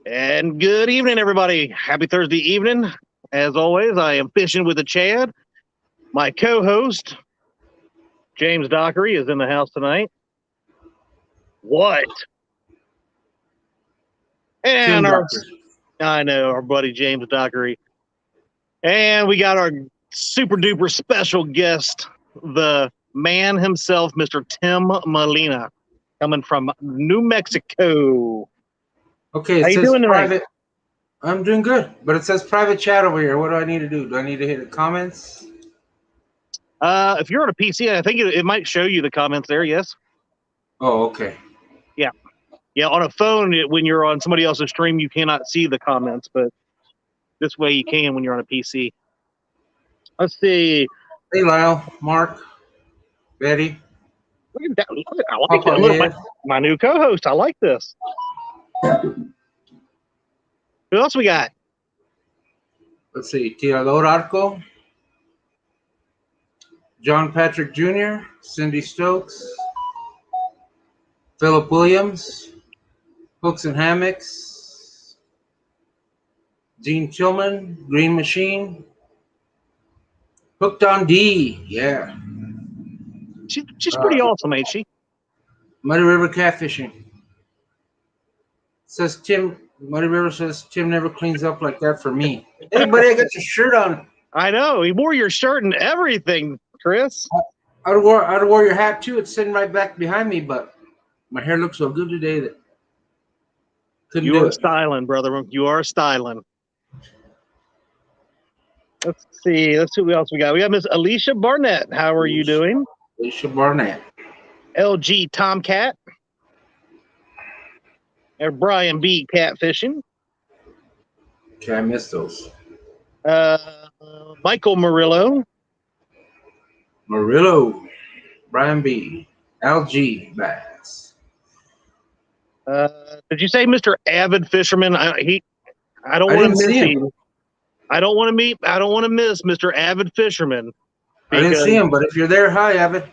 And good evening, everybody. Happy Thursday evening. As always, I am fishing with the Chad. My co-host, James Dockery, is in the house tonight. What? And I know, our buddy James Dockery. And we got our super duper special guest, the man himself, Mr. Tim Molina, coming from New Mexico. Okay, How you doing tonight? I'm doing good, but it says private chat over here. What do I need to do? Do I need to hit the comments? If you're on a PC, I think it might show you the comments there. Yes. Oh, okay. Yeah. On a phone, when you're on somebody else's stream, you cannot see the comments, but this way you can when you're on a PC. Let's see. Hey, Lyle, Mark, Betty. Look at that. I like that. Look, my new co-host. I like this. Who else we got? Let's see. Tirador Arco, John Patrick Jr., Cindy Stokes, Philip Williams, Hooks and Hammocks, Gene Tillman, Green Machine, Hooked on D. Yeah. She's pretty awesome, ain't she? Muddy River Catfishing. Says Tim. Muddy River says Tim never cleans up like that for me. Hey, buddy, I got your shirt on. I know. He wore your shirt and everything, Chris. I'd have wore your hat too. It's sitting right back behind me, but my hair looks so good today that couldn't do it. You are styling, brother. You are styling. Let's see. Let's see what else we got. We got Miss Alicia Barnett. How are you doing? Alicia Barnett. LG Tomcat. And Brian B. Catfishing. Okay, I missed those. Michael Murillo. Brian B. LG Bass. Did you say Mr. Avid Fisherman? I don't want to miss him. I don't want to miss Mr. Avid Fisherman. I didn't see him, but if you're there, hi, Avid.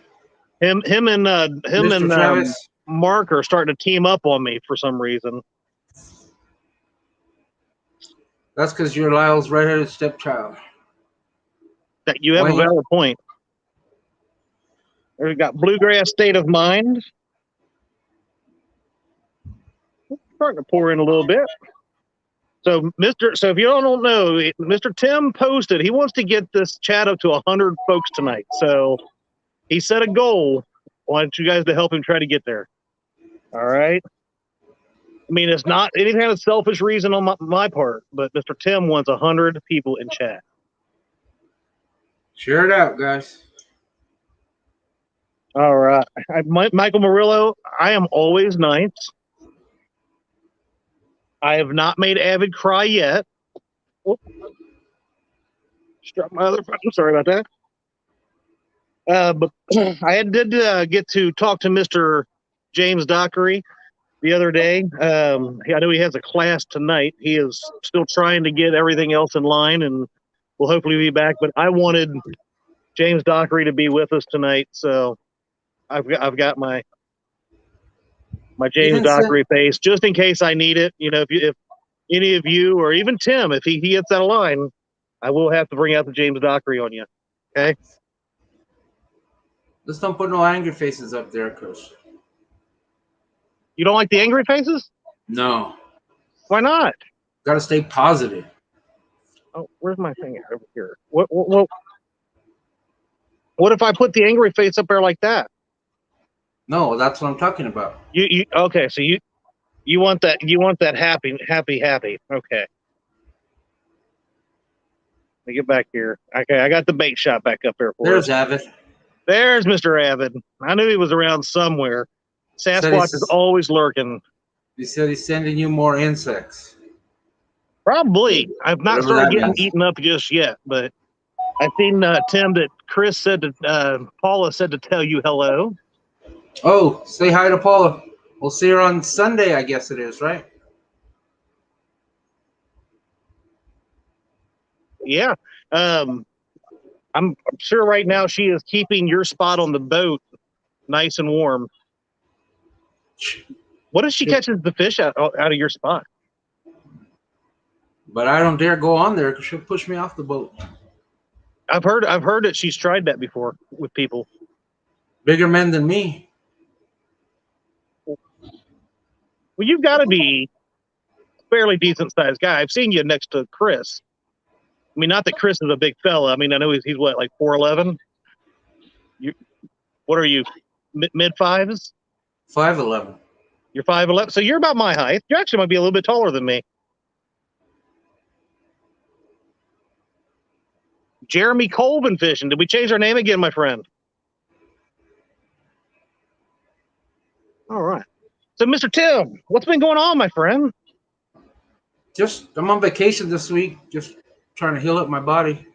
Him and Mark are starting to team up on me for some reason. That's because you're Lyle's redheaded stepchild. That you have a valid point. We've got Bluegrass State of Mind. It's starting to pour in a little bit. So if you all don't know, Mr. Tim posted, he wants to get this chat up to 100 folks tonight. So he set a goal. I want you guys to help him try to get there. All right. I mean, it's not any kind of selfish reason on my part, but Mr. Tim wants 100 people in chat. Share it out, guys. All right. Michael Murillo, I am always nice. I have not made Avid cry yet. Struck my other phone. Sorry about that. But I did get to talk to Mr. James Dockery the other day. I know he has a class tonight. He is still trying to get everything else in line, and will hopefully be back. But I wanted James Dockery to be with us tonight, so I've got my James Dockery face just in case I need it. You know, if any of you or even Tim, if he gets out of line, I will have to bring out the James Dockery on you. Okay. Just don't put no angry faces up there, Coach. You don't like the angry faces? No. Why not? Got to stay positive. Oh, where's my finger over here? What if I put the angry face up there like that? No, that's what I'm talking about. You okay? So you want that happy. Okay. Let me get back here. Okay, I got the bait shot back up there for There's Avid. There's Mr. Avid. I knew he was around somewhere. Sasquatch is always lurking. He said he's sending you more insects. Probably. I've not started getting eaten up just yet, but I've seen Tim that Chris said to Paula said to tell you hello. Oh, say hi to Paula. We'll see her on Sunday, I guess it is, right? Yeah. I'm sure right now she is keeping your spot on the boat nice and warm. What if she catches the fish out of your spot? But I don't dare go on there because she'll push me off the boat. I've heard that she's tried that before with people. Bigger men than me. Well, you've got to be a fairly decent sized guy. I've seen you next to Chris. I mean, not that Chris is a big fella. I mean, I know he's what, like 4'11"? What are you, mid fives? 5'11". You're 5'11", so you're about my height. You actually might be a little bit taller than me. Jeremy Colvin fishing. Did we change our name again, my friend? All right. So, Mr. Tim, what's been going on, my friend? I'm on vacation this week, just trying to heal up my body.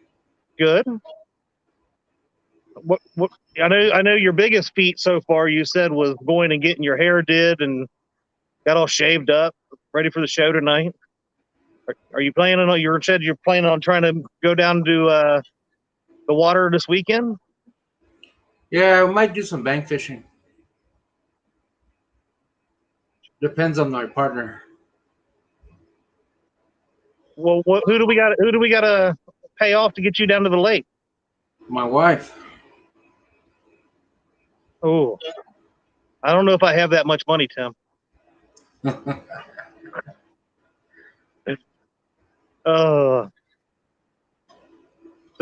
Good. What I know your biggest feat so far, you said, was going and getting your hair did and got all shaved up, ready for the show tonight. Are you planning on, you said you're planning on trying to go down to the water this weekend? Yeah, we might do some bank fishing. Depends on my partner. Well, who do we got to pay off to get you down to the lake? My wife. Oh, I don't know if I have that much money, Tim. So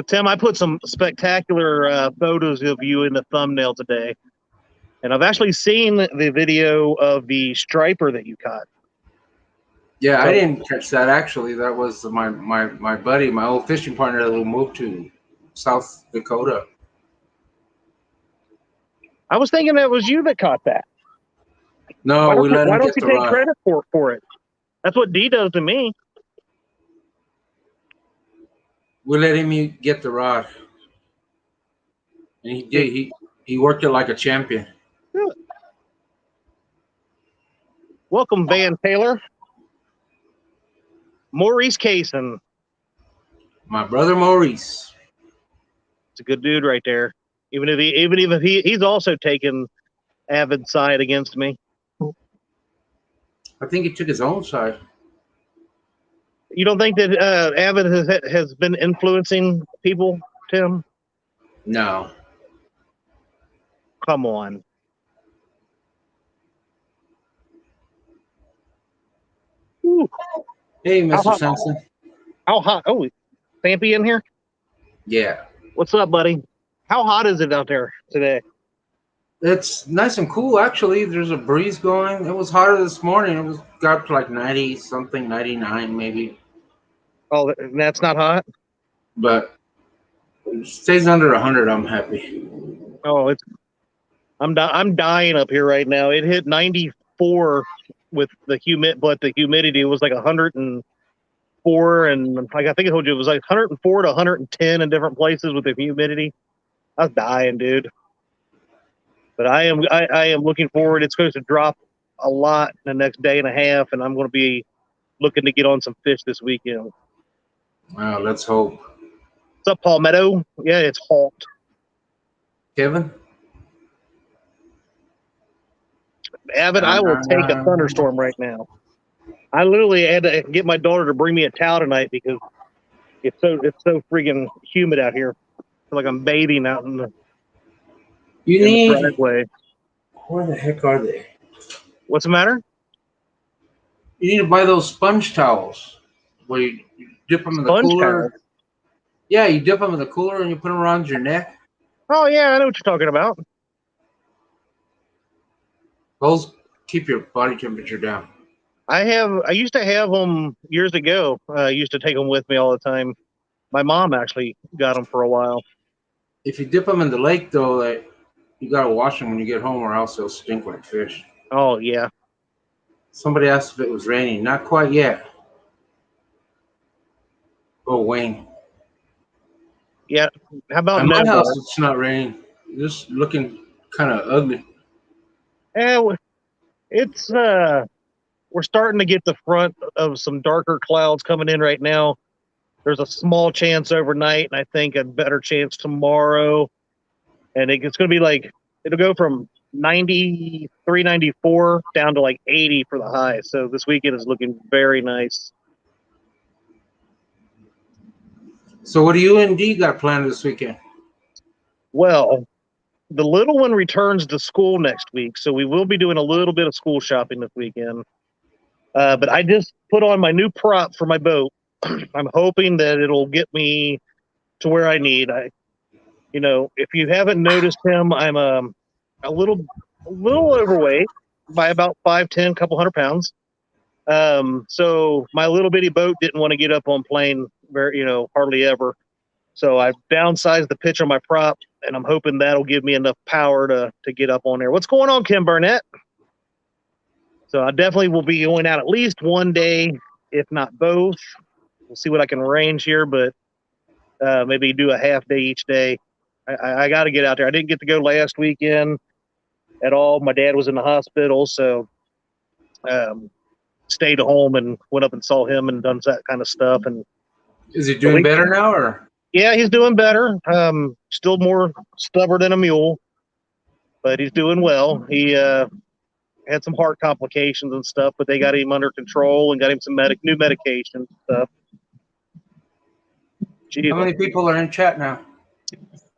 Tim, I put some spectacular photos of you in the thumbnail today, and I've actually seen the video of the striper that you caught. Yeah, I didn't catch that actually. That was my buddy, my old fishing partner that moved to South Dakota. I was thinking that was you that caught that. No, why we let him don't get you the take rod. credit for it? That's what D does to me. We let him get the rod, and he did. He worked it like a champion. Good. Welcome, Van Taylor. Maurice Kaysen. My brother Maurice. It's a good dude right there. Even if he's also taken Avid's side against me. I think he took his own side. You don't think that Avid has been influencing people, Tim? No. Come on. Ooh. Hey, Mr. Sampson. How hot? Oh, Stampy in here? Yeah. What's up, buddy? How hot is it out there today? It's nice and cool, actually. There's a breeze going. It was hotter this morning. It got up to like 90 something, 99 maybe. Oh, that's not hot? But it stays under 100. I'm happy. Oh, I'm dying up here right now. It hit 94 with the humidity was like 104, and like I think I told you, it was like 104 to 110 in different places with the humidity. I was dying, dude. But I am looking forward. It's supposed to drop a lot in the next day and a half, and I'm going to be looking to get on some fish this weekend. Wow, let's hope. What's up, Palmetto? Yeah, it's hot. Kevin? Avid, I will take a thunderstorm right now. I literally had to get my daughter to bring me a towel tonight because it's so freaking humid out here. I feel like I'm bathing out in the driveway. Where the heck are they? What's the matter? You need to buy those sponge towels where you dip them in the cooler. Towels? Yeah, you dip them in the cooler and you put them around your neck. Oh, yeah, I know what you're talking about. Those keep your body temperature down. I used to have them years ago. I used to take them with me all the time. My mom actually got them for a while. If you dip them in the lake, though, you got to wash them when you get home or else they'll stink like fish. Oh, yeah. Somebody asked if it was raining. Not quite yet. Oh, Wayne. Yeah. How about at my no? house? It's not raining. It's looking kind of ugly. Yeah, it's we're starting to get the front of some darker clouds coming in right now. There's a small chance overnight, and I think a better chance tomorrow. And it's going to be like, it'll go from 93, 94 down to like 80 for the high. So this weekend is looking very nice. So what do you and D got planned this weekend? Well, the little one returns to school next week, so we will be doing a little bit of school shopping this weekend. But I just put on my new prop for my boat. I'm hoping that it'll get me to where I need. If you haven't noticed him, I'm a little overweight by about 5'10", couple hundred pounds. So my little bitty boat didn't want to get up on plane hardly ever. So I downsized the pitch on my prop, and I'm hoping that'll give me enough power to get up on there. What's going on, Kim Burnett? So I definitely will be going out at least one day, if not both. We'll see what I can arrange here, but maybe do a half day each day. I got to get out there. I didn't get to go last weekend at all. My dad was in the hospital, so stayed home and went up and saw him and done that kind of stuff. And is he doing better now, or? Yeah, he's doing better. Still more stubborn than a mule, but he's doing well. He had some heart complications and stuff, but they got him under control and got him some new medication and stuff. Jeez. How many people are in chat now?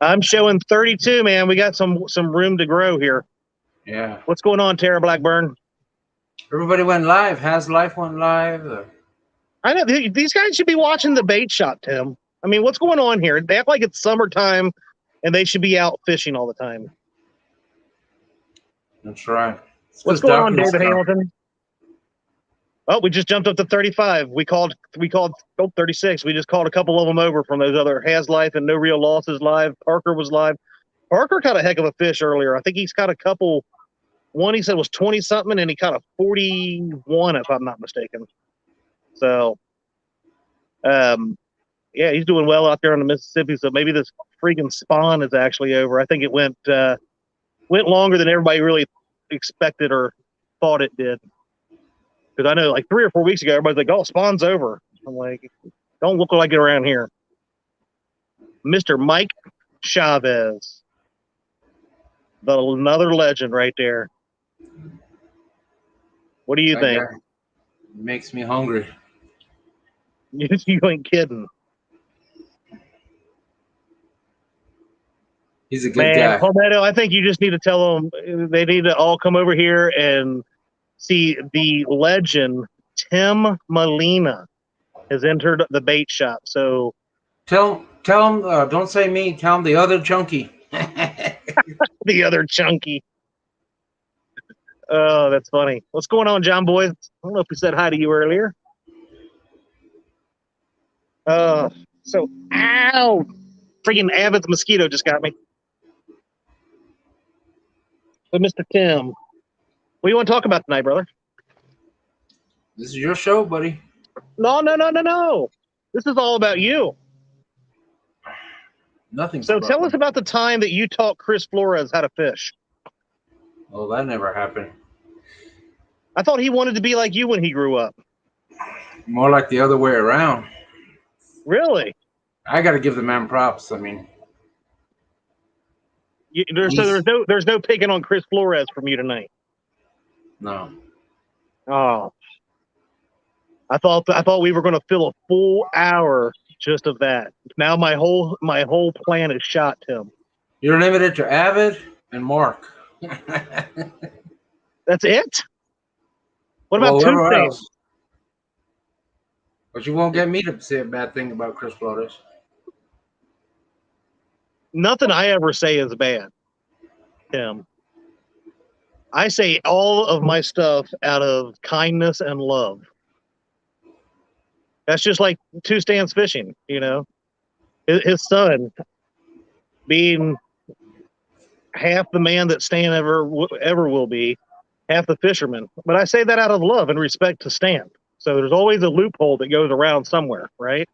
I'm showing 32, man. We got some room to grow here. Yeah. What's going on, Tara Blackburn? Everybody went live. Has Life went live? I know these guys should be watching the bait shop, Tim. I mean, what's going on here? They act like it's summertime, and they should be out fishing all the time. That's right. What's going on, David Hamilton? Oh, we just jumped up to 35. We called 36. We just called a couple of them over from those other Has Life and No Real Losses live. Parker was live. Parker caught a heck of a fish earlier. I think he's caught a couple. One he said was 20-something, and he caught a 41, if I'm not mistaken. So, yeah, he's doing well out there on the Mississippi. So maybe this freaking spawn is actually over. I think it went longer than everybody really expected or thought it did. Because I know like 3 or 4 weeks ago, everybody's like, "Oh, spawn's over." I'm like, "Don't look like it around here." Mr. Mike Chavez, another legend right there. What do you think? Makes me hungry. You ain't kidding. He's a good guy. Palmetto, I think you just need to tell them they need to all come over here and see the legend Tim Molina has entered the bait shop. So tell him, don't say me, tell him the other chunky. The other chunky. Oh, that's funny. What's going on, John Boy? I don't know if we said hi to you earlier. So ow! Freaking Avid's mosquito just got me. But Mr. Tim, what do you want to talk about tonight, brother? This is your show, buddy. No. This is all about you. Nothing. So tell us about the time that you taught Chris Flores how to fish. Oh, that never happened. I thought he wanted to be like you when he grew up. More like the other way around. Really? I got to give the man props. I mean, there's no picking on Chris Flores from you tonight. No. Oh, I thought we were going to fill a full hour just of that. Now my whole plan is shot, Tim. You're limited to Avid and Mark. That's it? What about Tuesday? But you won't get me to say a bad thing about Chris Flores. Nothing I ever say is bad, Tim. I say all of my stuff out of kindness and love. That's just like Two Stands Fishing, you know. His son being half the man that Stan ever will be, half the fisherman. But I say that out of love and respect to Stan. So there's always a loophole that goes around somewhere, right?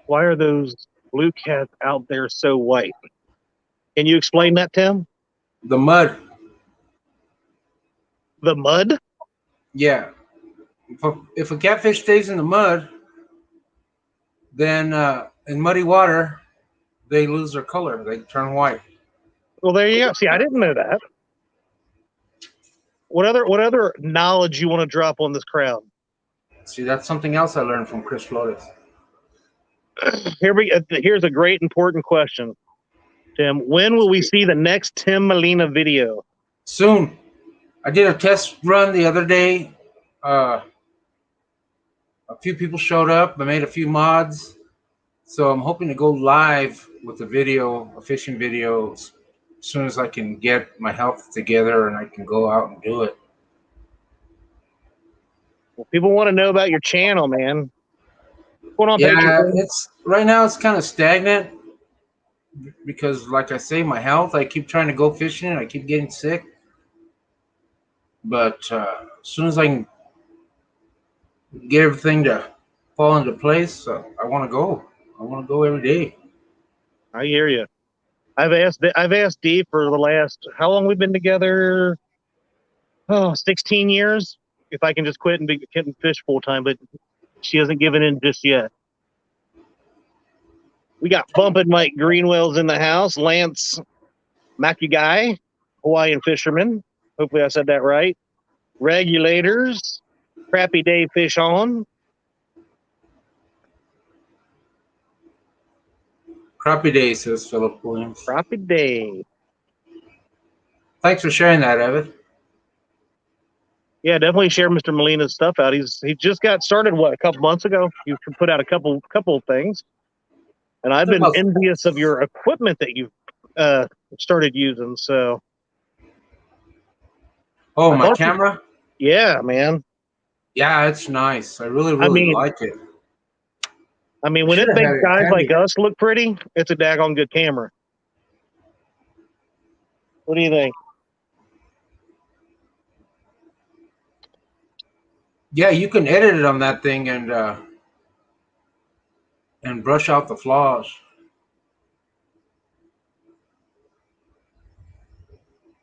Why are those blue cats out there so white? Can you explain that, Tim? The mud. The mud? Yeah. If a catfish stays in the mud, then in muddy water, they lose their color. They turn white. Well, there you go. See, I didn't know that. What other knowledge you want to drop on this crowd? See, that's something else I learned from Chris Flores. Here's a great important question, Tim. When will we see the next Tim Molina video? Soon. I did a test run the other day. A few people showed up. I made a few mods. So I'm hoping to go live with a fishing video, as soon as I can get my health together and I can go out and do it. Well, people want to know about your channel, man. What's going on, Yeah, Patriot? it's right now it's kind of stagnant because, like I say, my health. I keep trying to go fishing and I keep getting sick. But as soon as I can get everything to fall into place, I want to go. I want to go every day. I hear you. I've asked Dee for the last, how long we've been together? Oh, 16 years. If I can just quit and can fish full time, but she hasn't given in just yet. We got Bumpin' Mike Greenwell's in the house. Lance Makugai, Hawaiian fisherman. Hopefully I said that right. Regulators. Crappy Day Fish On. Crappy day, says Philip Williams. Crappy Day. Thanks for sharing that, Evan. Yeah, definitely share Mr. Molina's stuff out. He just got started a couple months ago. You put out a couple of things, and I've been envious of your equipment that you've started using. So, oh, my camera? Yeah, man. Yeah, it's nice. I really like it. I mean, when it makes guys like us look pretty, it's a daggone good camera. What do you think? Yeah, you can edit it on that thing and brush out the flaws.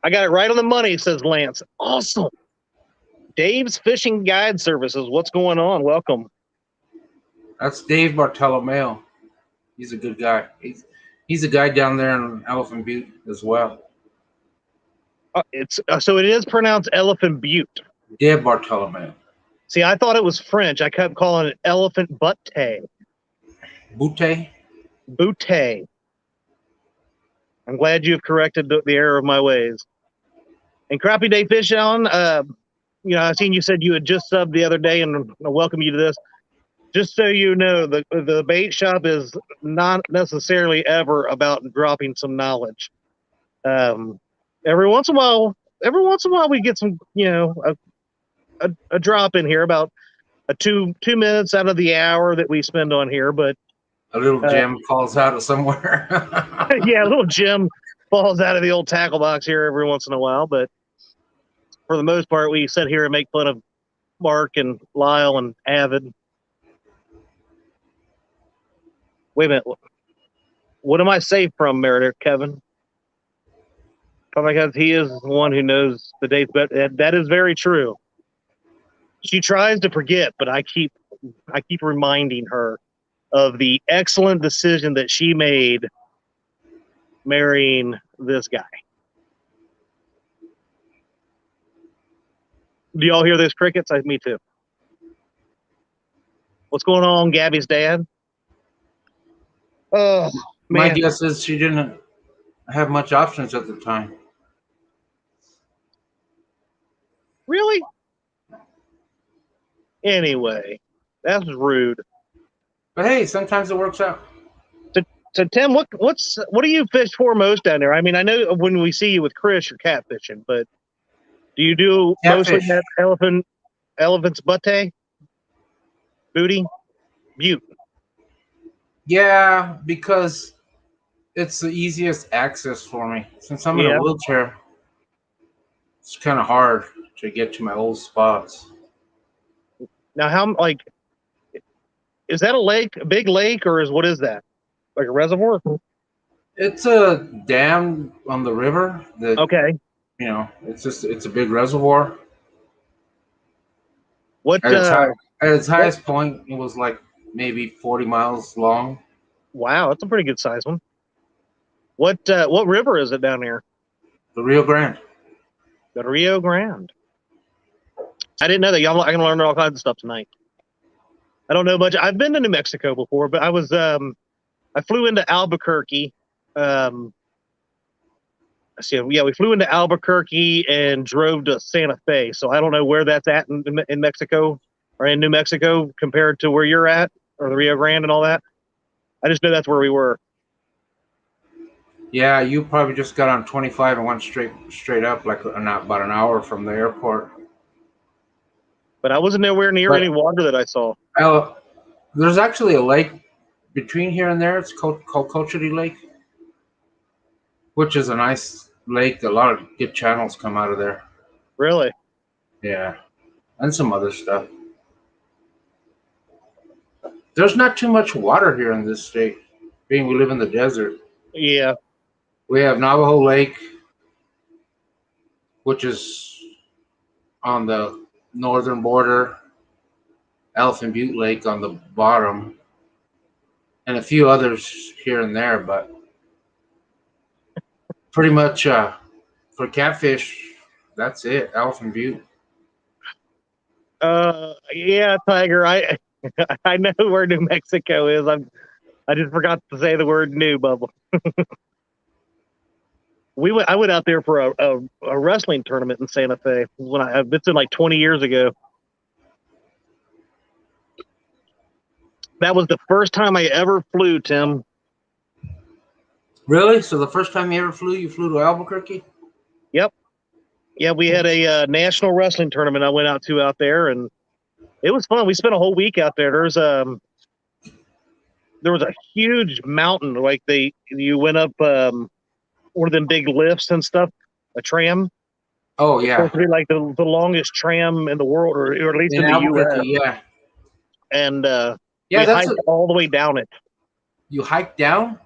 I got it right on the money, says Lance. Awesome. Dave's Fishing Guide Services. What's going on? Welcome. That's Dave Bartolomeo. He's a good guy. He's a guy down there in Elephant Butte as well. So it is pronounced Elephant Butte. Dave Bartolomeo. See, I thought it was French. I kept calling it Elephant Butte. Butte? Butte. I'm glad you've corrected the error of my ways. And Crappy Day Fish On, I seen you said you had just subbed the other day, and I welcome you to this. Just so you know, the bait shop is not necessarily ever about dropping some knowledge. Every once in a while we get some, a drop in here about a 2 minutes out of the hour that we spend on here, but a little gem falls out of somewhere. Yeah, a little gem falls out of the old tackle box here every once in a while, but for the most part, we sit here and make fun of Mark and Lyle and Avid. Wait a minute. What am I safe from, Meredith, Kevin? Because he is the one who knows the dates, but that is very true. She tries to forget, but I keep reminding her of the excellent decision that she made marrying this guy. Do y'all hear those crickets? Me too. What's going on, Gabby's dad? Oh, man. My guess is she didn't have much options at the time. Really? Anyway, that's rude. But hey, sometimes it works out. So Tim, what do you fish for most down there? I mean, I know when we see you with Chris, you're catfishing, but do you do mostly that elephant's butte? Butte? Yeah, because it's the easiest access for me. Since I'm in a wheelchair, it's kind of hard to get to my old spots. Now, is that a big lake, or what is that? Like a reservoir? It's a dam on the river. Okay. It's a big reservoir. At its highest point, it was like maybe 40 miles long. Wow, that's a pretty good size one. What river is it down there? The Rio Grande. The Rio Grande. I didn't know that. Y'all, I can learn all kinds of stuff tonight. I don't know much. I've been to New Mexico before, but I flew into Albuquerque. We flew into Albuquerque and drove to Santa Fe. So I don't know where that's at in Mexico or in New Mexico compared to where you're at or the Rio Grande and all that. I just know that's where we were. Yeah, you probably just got on 25 and went straight up, like about an hour from the airport. But I wasn't nowhere near But any water that I saw. there's actually a lake between here and there. It's called Cochiti Lake, which is a nice lake. A lot of good channels come out of there. Really? Yeah, and some other stuff. There's not too much water here in this state, being we live in the desert. Yeah. We have Navajo Lake, which is on the northern border, Elephant Butte Lake on the bottom, and a few others here and there, but pretty much for catfish, that's it. Elephant Butte. Yeah, Tiger. I know where New Mexico is. I just forgot to say the word new, Bubba. I went out there for a wrestling tournament in Santa Fe it's been like 20 years ago. That was the first time I ever flew, Tim. Really? So the first time you ever flew, you flew to Albuquerque? Yep. Yeah, we had a national wrestling tournament I went out there, and it was fun. We spent a whole week out there. There was a huge mountain, like you went up one of them big lifts and stuff, a tram. Oh, It's yeah. supposed to be like the longest tram in the world, or at least in the Albuquerque, U.S. yeah. And Yeah, we hiked all the way down it. You hiked down?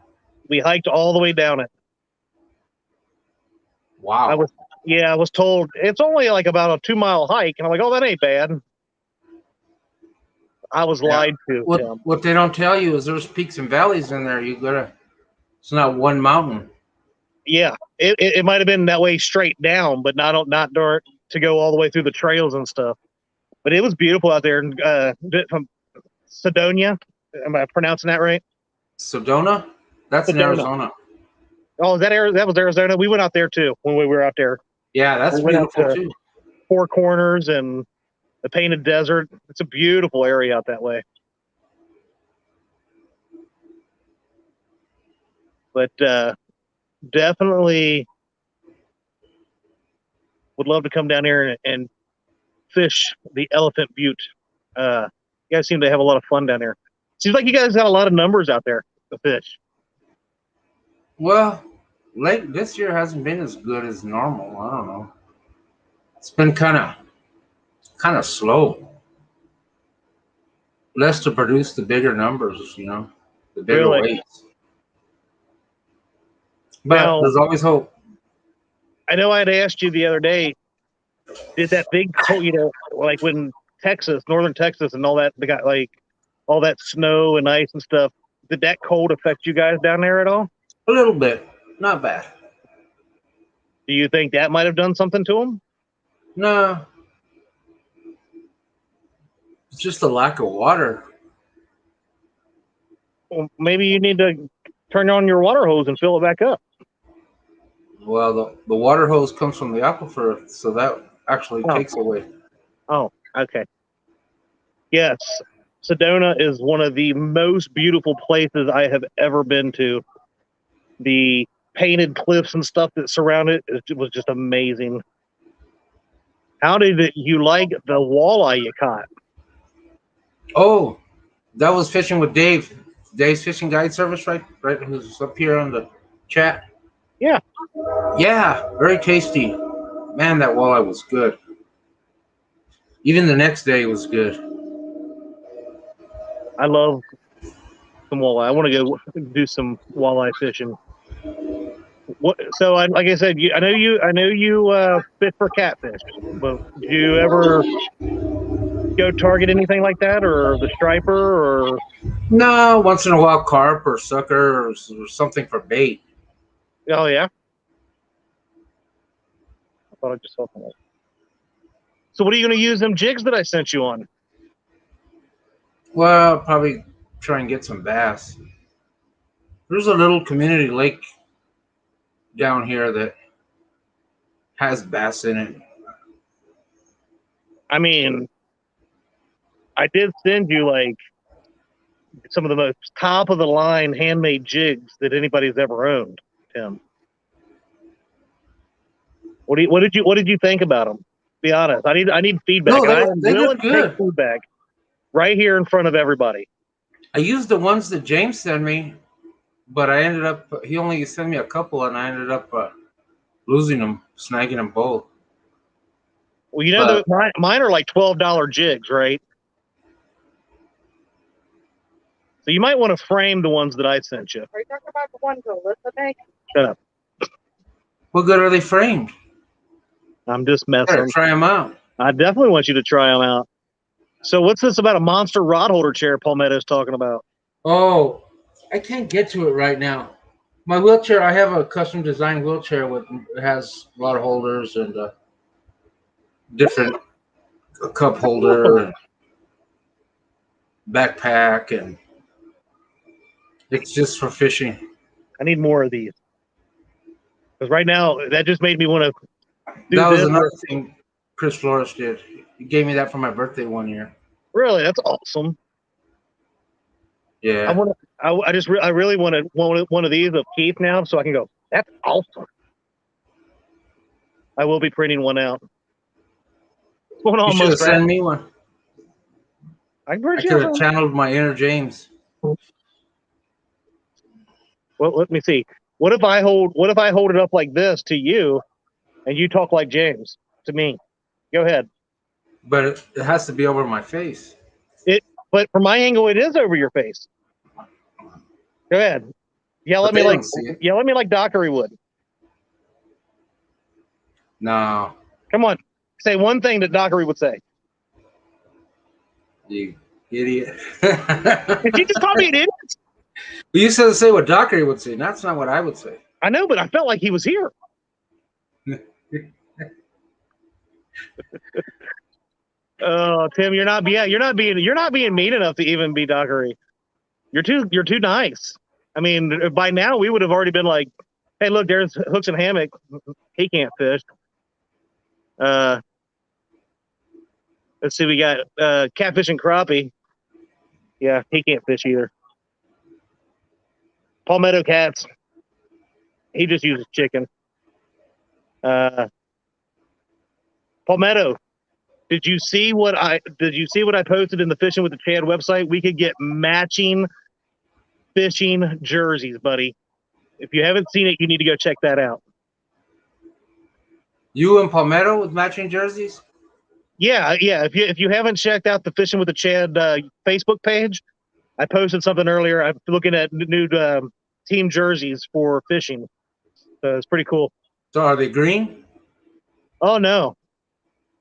We hiked all the way down it. Wow. I was told it's only like about a 2-mile hike, and I'm like, oh, that ain't bad. I was lied to. What they don't tell you is there's peaks and valleys in there. It's not one mountain. Yeah, it might have been that way straight down, but not dirt to go all the way through the trails and stuff. But it was beautiful out there. From Sedona, am I pronouncing that right? Sedona? That's in Arizona. Oh, that was Arizona? We went out there too when we were out there. Yeah, that's beautiful too. Four Corners and the Painted Desert. It's a beautiful area out that way. But definitely would love to come down here and fish the Elephant Butte. You guys seem to have a lot of fun down there. Seems like you guys got a lot of numbers out there to fish. Well, this year hasn't been as good as normal. I don't know. It's been kind of slow. Less to produce the bigger numbers, the bigger weights. But now, there's always hope. I know I had asked you the other day, did that big cold, like when northern Texas and all that, they got like all that snow and ice and stuff. Did that cold affect you guys down there at all? A little bit. Not bad. Do you think that might have done something to them? No. It's just a lack of water. Well, maybe you need to turn on your water hose and fill it back up. Well, the water hose comes from the aquifer, so that actually takes away. Oh, okay. Yes. Sedona is one of the most beautiful places I have ever been to. The painted cliffs and stuff that surround it was just amazing. How did you like the walleye you caught? Oh, that was fishing with Dave. Dave's Fishing Guide Service, right? Who's up here on the chat. Yeah. Yeah, very tasty. Man, that walleye was good. Even the next day was good. I love some walleye. I want to go do some walleye fishing. So, like I said, I know you fish for catfish, but do you ever go target anything like that, or the striper, or? No, once in a while, carp or sucker or something for bait. Oh yeah. thought I just saw something. So what are you going to use them jigs that I sent you on? Well, I'll probably try and get some bass. There's a little community lake down here that has bass in it. I mean, I did send you like some of the most top of the line handmade jigs that anybody's ever owned, Tim. What did you think about them? Be honest. I need feedback, No, and I am they willing look to take good. feedback right here in front of everybody. I used the ones that James sent me, but I ended up he only sent me a couple, and I ended up losing them, snagging them both. Well, you know But mine are like $12 jigs, right? So you might want to frame the ones that I sent you. Are you talking about the ones Alyssa made? Shut up. what good are they framed? I'm just Gotta messing. try them out. I definitely want you to try them out. So what's this about a monster rod holder chair Palmetto's talking about? Oh, I can't get to it right now. My wheelchair, I have a custom designed wheelchair with it has rod holders and different cup holder, and backpack, and it's just for fishing. I need more of these. Because right now, that just made me want to do That was this. another thing Chris Flores did. He gave me that for my birthday one year. Really, that's awesome. Yeah. I really wanted one of these of Keith now, so I can go. That's awesome. I will be printing one out. What's going You on, should have Muskrat? sent me one. I I could have channeled my inner James. Well, let me see. What if I hold it up like this to you, and you talk like James to me? Go ahead. But it has to be over my face. But from my angle, it is over your face. Go ahead. Yell But at me they like don't see it. yell at me like Dockery would. No, Come on, say one thing that Dockery would say. you idiot. Did you just call me an idiot? You said to say what Dockery would say. That's not what I would say. I know, but I felt like he was here. Oh, Tim, you're not being mean enough to even be Dockery. You're too nice. I mean, by now we would have already been like, hey, look, there's Hooks and Hammock. He can't fish. Let's see, we got Catfish and Crappie. Yeah, he can't fish either. Palmetto Cats. He just uses chicken. Palmetto, did you see what I posted in the Fishing with the Chad website? We could get matching fishing jerseys, buddy. If you haven't seen it, you need to go check that out. You and Palmetto with matching jerseys? Yeah. If you haven't checked out the Fishing with the Chad Facebook page, I posted something earlier. I'm looking at new team jerseys for fishing. So it's pretty cool. So are they green? Oh no.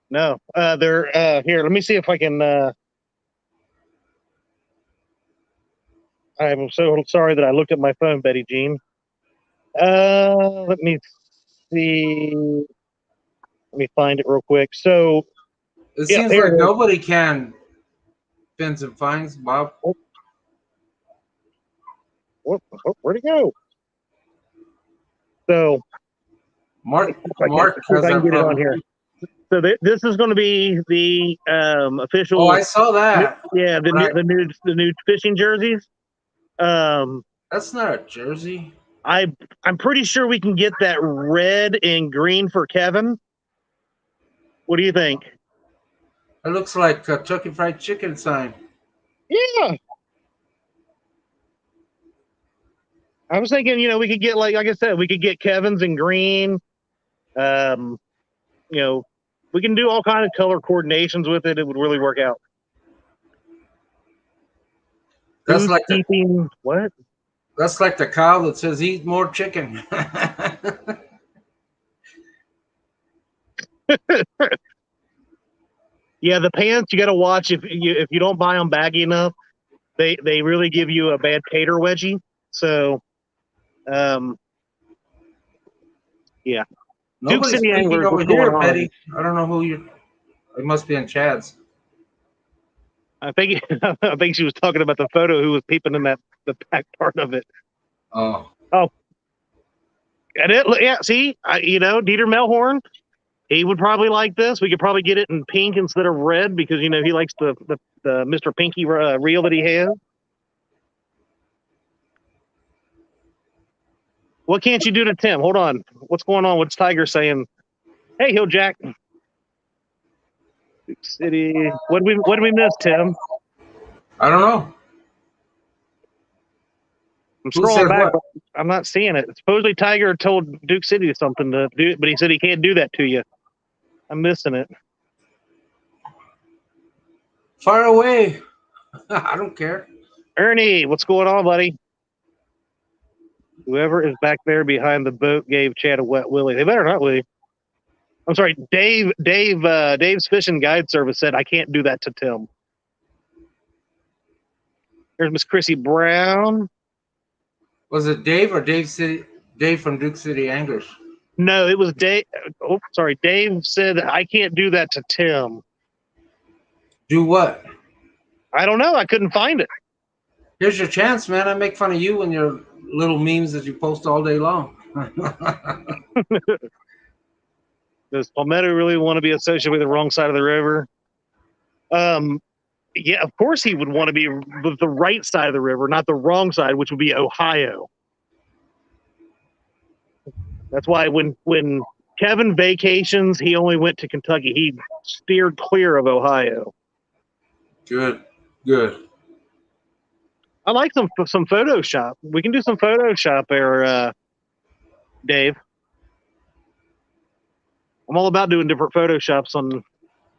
They're here. Let me see if I can. I'm so sorry that I looked at my phone, Betty Jean. Let me see. Let me find it real quick. So It yeah, seems there like it is. nobody can fins and fines, Bob. Where'd it go? So Mark I has can that get it on problem. here. So this is going to be the official. Oh, I saw that. Yeah, the new fishing jerseys. That's not a jersey. I'm pretty sure we can get that red and green for Kevin. What do you think? It looks like a Kentucky Fried Chicken sign. Yeah. I was thinking, we could get like I said, we could get Kevin's in green. We can do all kind of color coordinations with it. It would really work out. That's Who's like keeping what? That's like the cow that says eat more chicken. Yeah, the pants you got to watch if you don't buy them baggy enough, they really give you a bad tater wedgie. So, yeah. Nobody's City peeking Anglers, over what's going here, on? Betty. I don't know who you're. It must be in Chad's. I think I think she was talking about the photo who was peeping in the back part of it. Oh, And yeah, see, Dieter Melhorn, he would probably like this. We could probably get it in pink instead of red because he likes the Mr. Pinky reel that he has. What can't you do to Tim? Hold on. What's going on? What's Tiger saying? Hey, Hill Jack. City. What did we miss, Tim? I don't know. I'm Who scrolling said back, what? but I'm not seeing it. Supposedly Tiger told Duke City something to do, but he said he can't do that to you. I'm missing it. Fire away. I don't care. Ernie, what's going on, buddy? Whoever is back there behind the boat gave Chad a wet willy. They better not, Willie. I'm sorry, Dave's Fishing Guide Service said I can't do that to Tim. There's Miss Chrissy Brown. Was it Dave or Dave City? Dave from Duke City Anglers. No, it was Dave. Oh, sorry. Dave said I can't do that to Tim. Do what? I don't know. I couldn't find it. Here's your chance, man. I make fun of you and your little memes that you post all day long. Does Palmetto really want to be associated with the wrong side of the river? Yeah, of course he would want to be with the right side of the river, not the wrong side, which would be Ohio. That's why when Kevin vacations, he only went to Kentucky. He steered clear of Ohio. Good. I like some Photoshop. We can do some Photoshop there, Dave. I'm all about doing different Photoshops on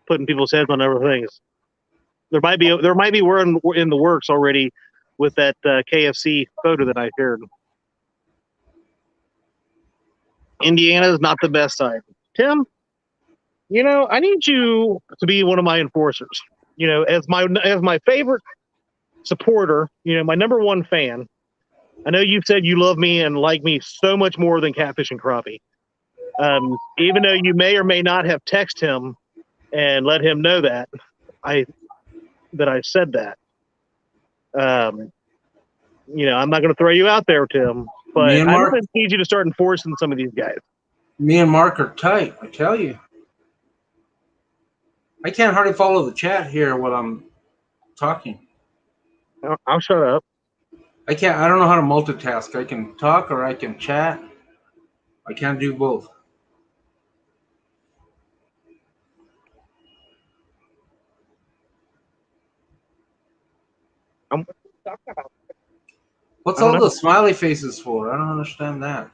putting people's heads on other things. There might be one in the works already with that KFC photo that I shared. Indiana is not the best side. Tim, I need you to be one of my enforcers. As my favorite supporter, my number one fan. I know you've said you love me and like me so much more than Catfish and Crappie. Even though you may or may not have texted him and let him know that I said that. I'm not going to throw you out there, Tim, but I just need you to start enforcing some of these guys. Me and Mark are tight, I tell you. I can't hardly follow the chat here while I'm talking. I'll shut up. I don't know how to multitask. I can talk or I can chat. I can't do both. What's all those smiley faces for? I don't understand that.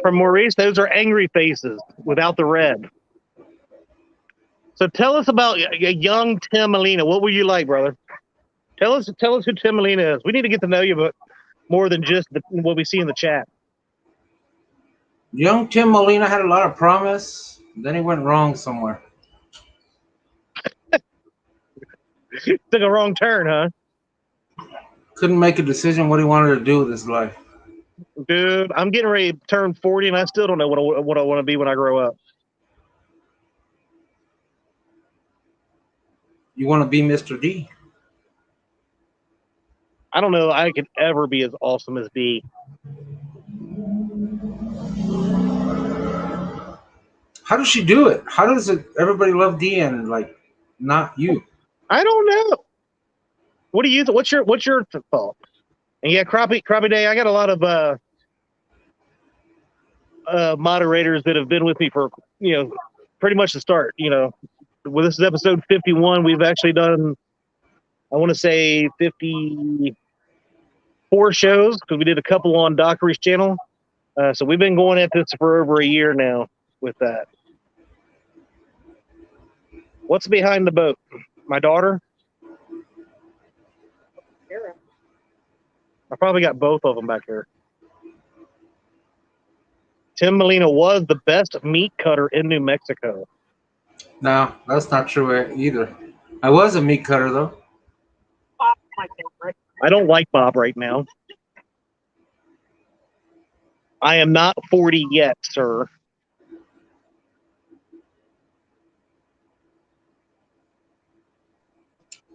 From Maurice, those are angry faces without the red. So tell us about a young Tim Molina. What were you like, brother? Tell us who Tim Molina is. We need to get to know you, but more than just what we see in the chat. Young Tim Molina had a lot of promise. Then he went wrong somewhere. Took a wrong turn, huh? Couldn't make a decision what he wanted to do with his life. Dude, I'm getting ready to turn 40, and I still don't know what I want to be when I grow up. You want to be Mr. D? I don't know I could ever be as awesome as D. How does she do it? How does everybody love D and not you? I don't know. What do you? What's your thought? And yeah, Crappie Day. I got a lot of moderators that have been with me for pretty much the start. Well, this is episode 51. We've actually done, I want to say, 54 shows because we did a couple on Dockery's channel. So we've been going at this for over a year now with that. What's behind the boat? My daughter? I probably got both of them back there. Tim Molina was the best meat cutter in New Mexico. No, that's not true either. I was a meat cutter, though. I don't like Bob right now. I am not 40 yet, sir.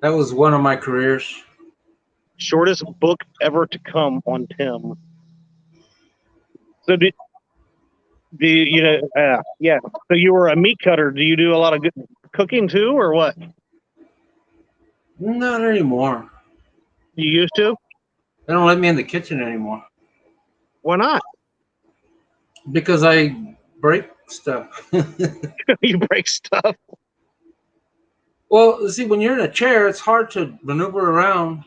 That was one of my careers. Shortest book ever to come on Tim. So yeah. So you were a meat cutter. Do you do a lot of good cooking too, or what? Not anymore. You used to? They don't let me in the kitchen anymore Why not? because I break stuff. You break stuff. Well, see, when you're in a chair, it's hard to maneuver around.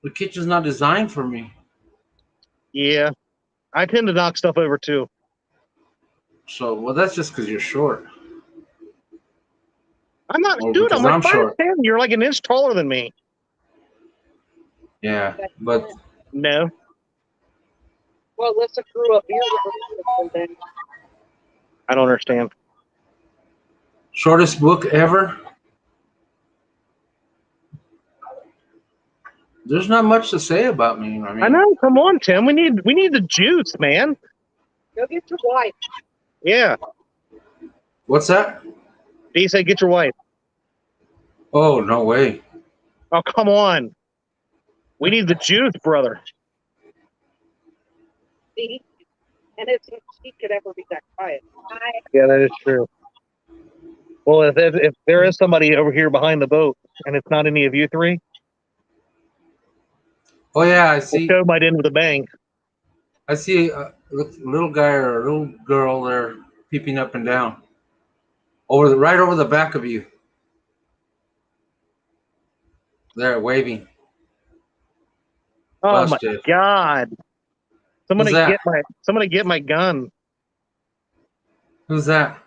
The kitchen's not designed for me. Yeah, I tend to knock stuff over too. So, well, that's just because you're short. I'm not, Or dude. I'm because like I'm short. 5'10". You're like an inch taller than me. Yeah, but No. Well, Alyssa grew up here with her then. I don't understand. shortest book ever? There's not much to say about me. I I mean, know. Come on, Tim. We need the juice, man. Go get your wife. Yeah. what's that? He said, "Get your wife." Oh, no way. Oh, come on. We need the juice, brother. See? And it's she could ever be that quiet. Yeah, that is true. Well, if there is somebody over here behind the boat, and it's not any of you three, Oh, yeah, I the see. show might end with a bang. I see a little guy or a little girl there peeping up and down right over the back of you. There, waving. Oh my Busted. God! Who's that? Somebody get my gun. Who's that?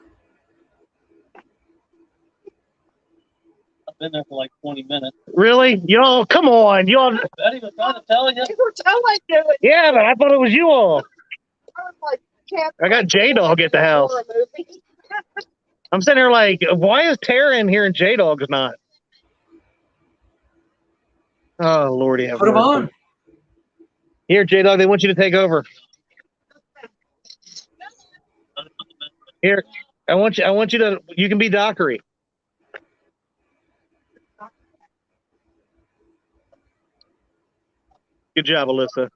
I've been there for like 20 minutes. Really, y'all? Come on, y'all. Betty was trying to tell you. You were telling you it. Yeah, but I thought it was you all. I was like, can't I got J-Dog at the house. horror movie. I'm sitting here like, why is Tara in here and J-Dog's not? Oh Lordy, have Put him mercy. on. Here, J-Dog, they want you to take over. Here, I want you to. You can be Dockery. Good job, Alyssa.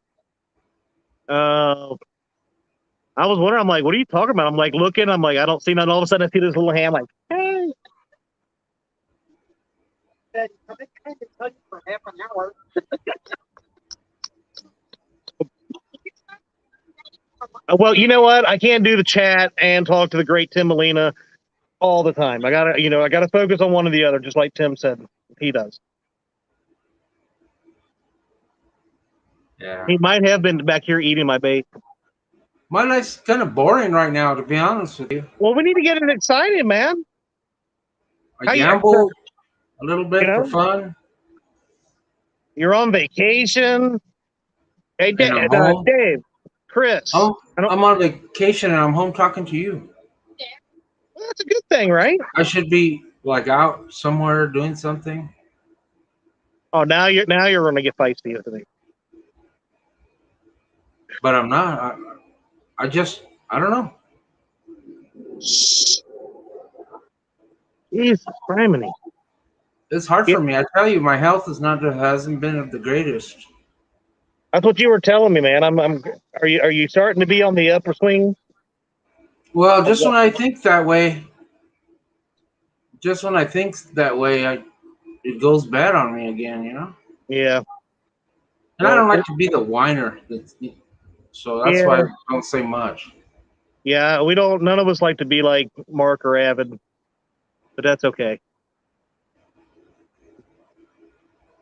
I was wondering. I'm like, what are you talking about? I'm like looking. I'm like, I don't see nothing. All of a sudden, I see this little hand. Like, hey. I've been trying to tell you for half an hour. Well, you know what? I can't do the chat and talk to the great Tim Molina all the time. I gotta focus on one or the other, just like Tim said he does. Yeah. He might have been back here eating my bait. My life's kind of boring right now, to be honest with you. Well, we need to get it exciting, man. I gamble a little bit You know? for fun, You're on vacation. Hey, and I'm home. Dave, Chris. I'm on vacation and I'm home talking to you. Well, that's a good thing, right? I should be like out somewhere doing something. Oh, now you're going to get feisty with me. But I'm not. I don't know. Jesus, criminy. It's hard for me. I tell you, my health hasn't been the greatest. That's what you were telling me, man. Are you starting to be on the upper swing? Well, just when I think that way, it goes bad on me again, you know? Yeah. And I don't like to be the whiner. So that's why I don't say much. Yeah, none of us like to be like Mark or Avid, but that's okay.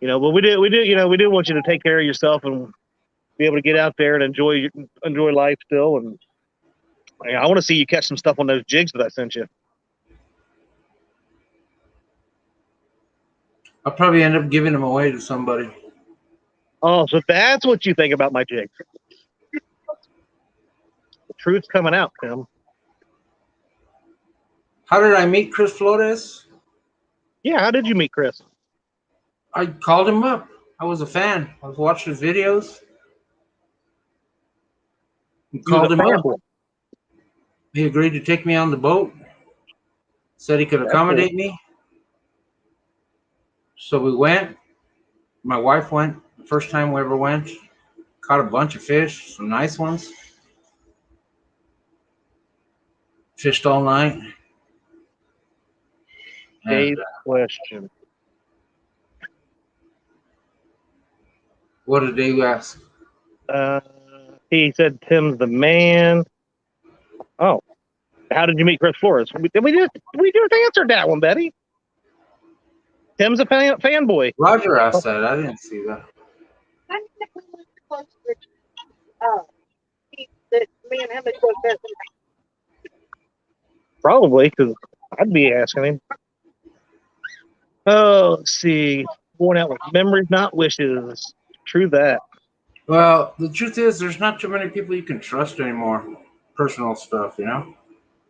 But we do want you to take care of yourself and be able to get out there and enjoy life still. And I want to see you catch some stuff on those jigs that I sent you. I'll probably end up giving them away to somebody. Oh, so that's what you think about my jigs. The truth's coming out, Tim. How did I meet Chris Flores? Yeah, how did you meet Chris? I called him up. I was a fan. I was watching his videos. Called him up. He agreed to take me on the boat. Said he could accommodate me. So we went. My wife went. The first time we ever went. Caught a bunch of fish, some nice ones. Fished all night. And Dave question. what did Dave ask? He said Tim's the man. Oh, how did you meet Chris Flores? We just answered that one, Betty. Tim's a fanboy. Roger asked that. I didn't see that. I think we went close to that me and him had both had Probably, because I'd be asking him. Oh, let's see. Going out with memories, not wishes. True that. Well, the truth is, there's not too many people you can trust anymore. Personal stuff, you know?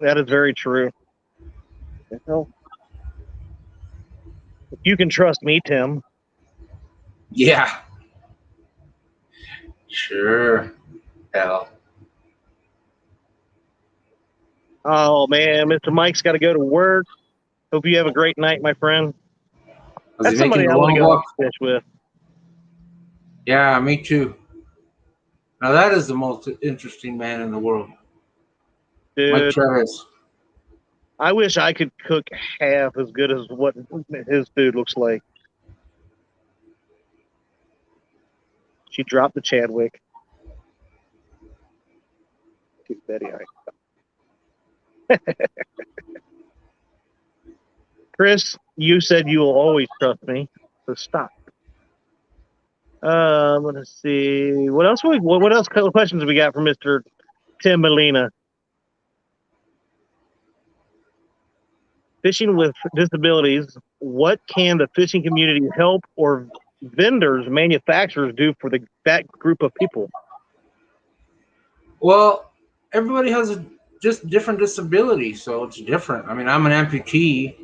That is very true. Well, you can trust me, Tim. Yeah. Sure. Hell. Oh, man. Mr. Mike's got to go to work. Hope you have a great night, my friend. Was That's he somebody making I the want long to go walk? fish with. Yeah, me too. Now that is the most interesting man in the world. Mike Dude, Travis. I wish I could cook half as good as what his food looks like. She dropped the Chadwick. Too Betty. Chris, you said you will always trust me, so stop. Let's see. What else? What else? Questions we got from Mr. Tim Molina? Fishing with disabilities. What can the fishing community help or vendors, manufacturers do for that group of people? Well, everybody has a just different disability, so it's different. I mean, I'm an amputee,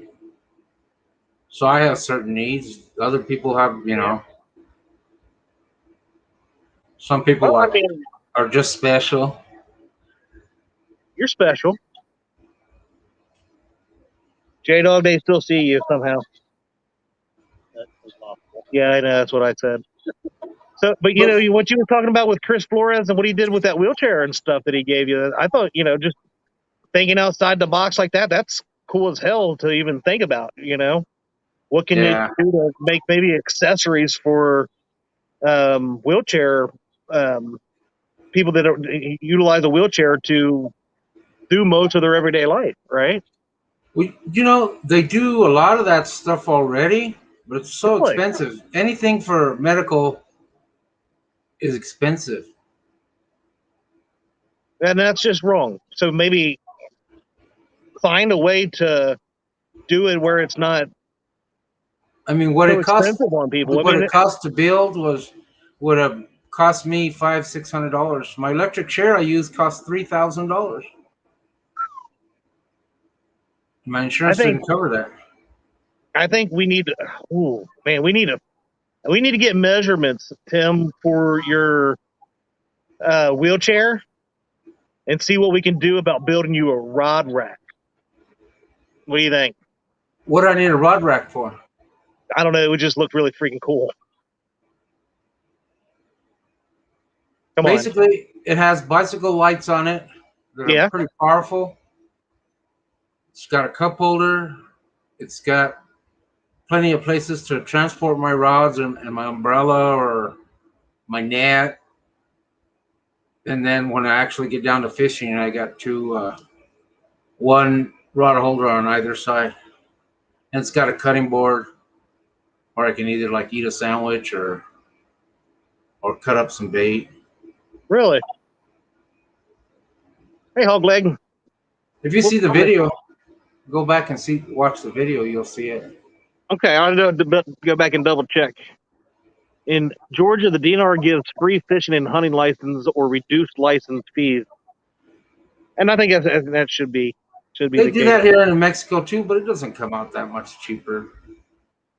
so I have certain needs. Other people have, you know, some people Well, I are, mean, are just special. you're special. J Dog, they still see you somehow. That was awful. Yeah, I know. That's what I said. So, but But what you were talking about with Chris Flores and what he did with that wheelchair and stuff that he gave you, I thought, just thinking outside the box like that, that's cool as hell to even think about, What can you yeah, do to make maybe accessories for wheelchair people that utilize a wheelchair to do most of their everyday life, right? they do a lot of that stuff already, but it's so Really? expensive. Anything for medical is expensive. And that's just wrong. So maybe find a way to do it where it's not I mean, what so it cost, expensive on people. I what mean, it cost to build would have cost me $500-600. My electric chair I use cost $3,000. My I insurance think didn't cover that. we need to. Oh man, we need to get measurements, Tim, for your wheelchair, and see what we can do about building you a rod rack. What do you think? What do I need a rod rack for? I don't know. It would just look really freaking cool. Come on. Basically, it has bicycle lights on it that are Yeah. pretty powerful. It's got a cup holder. It's got plenty of places to transport my rods and my umbrella or my net. And then when I actually get down to fishing, I got one rod holder on either side. And it's got a cutting board, or I can either like eat a sandwich or cut up some bait. Really? Hey, hog leg. If you see the video, go back and watch the video. You'll see it. Okay, I'll go back and double check. In Georgia, the DNR gives free fishing and hunting license or reduced license fees, and I think that should be They the do case. that here in Mexico too, but it doesn't come out that much cheaper.